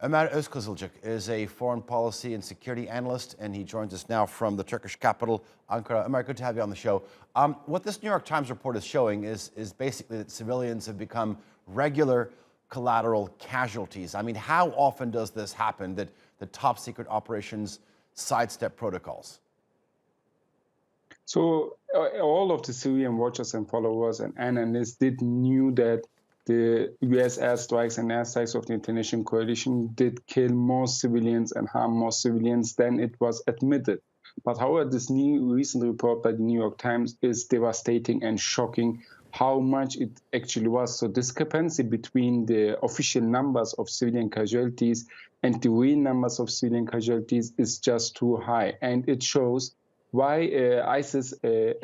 Omer Ozkizilcik is a foreign policy and security analyst, and he joins us now from the Turkish capital, Ankara. Omer, good to have you on the show. What this New York Times report is showing is basically that civilians have become regular collateral casualties. I mean, how often does this happen, that the top secret operations sidestep protocols? So all of the Syrian watchers and followers and analysts knew that the U.S. airstrikes and airstrikes of the international coalition did kill more civilians and harm more civilians than it was admitted. But however, this new recent report by the New York Times is devastating and shocking how much it actually was. So discrepancy between the official numbers of civilian casualties and the real numbers of civilian casualties is just too high. And it shows why ISIS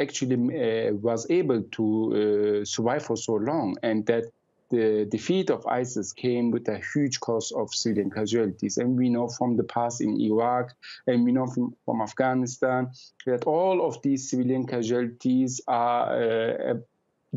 actually was able to survive for so long, and that the defeat of ISIS came with a huge cost of civilian casualties. And we know from the past in Iraq, and we know from Afghanistan, that all of these civilian casualties are a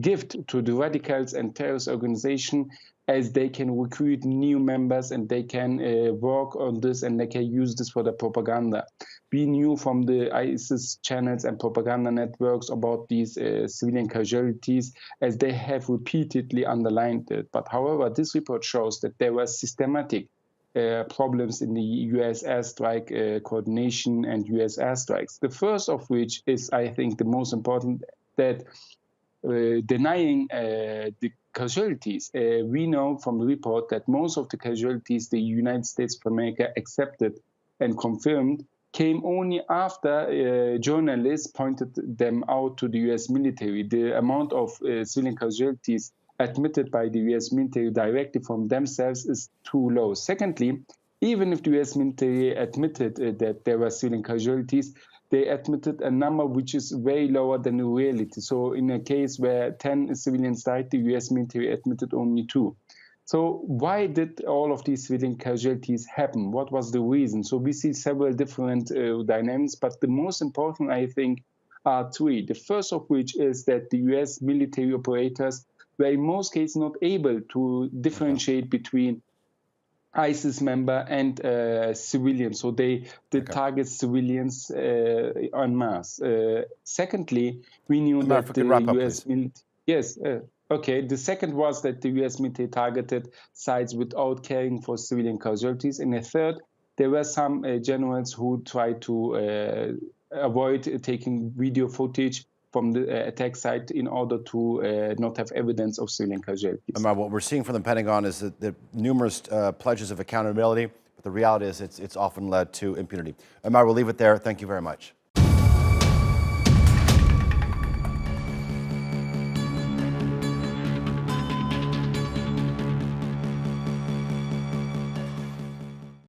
gift to the radicals and terrorist organizations, as they can recruit new members and they can work on this and they can use this for the propaganda. We knew from the ISIS channels and propaganda networks about these civilian casualties, as they have repeatedly underlined it. But however, this report shows that there were systematic problems in the U.S. airstrike coordination and U.S. airstrikes. The first of which is, I think, the most important, that denying the casualties. We know from the report that most of the casualties the United States of America accepted and confirmed came only after journalists pointed them out to the U.S. military. The amount of civilian casualties admitted by the U.S. military directly from themselves is too low. Secondly, even if the U.S. military admitted that there were civilian casualties, they admitted a number which is way lower than the reality. So in a case where 10 civilians died, the U.S. military admitted only 2. So why did all of these civilian casualties happen? What was the reason? So we see several different dynamics, but the most important, I think, are 3. The first of which is that the U.S. military operators were in most cases not able to differentiate between ISIS member and civilians, so they did target civilians en masse. Secondly, we knew that the U.S. military. Yes. Okay. The second was that the U.S. military targeted sites without caring for civilian casualties, and the third, there were some generals who tried to avoid taking video footage from the attack site in order to not have evidence of civilian casualties. Omer, what we're seeing from the Pentagon is that the numerous pledges of accountability, but the reality is it's often led to impunity. Omer, we'll leave it there. Thank you very much.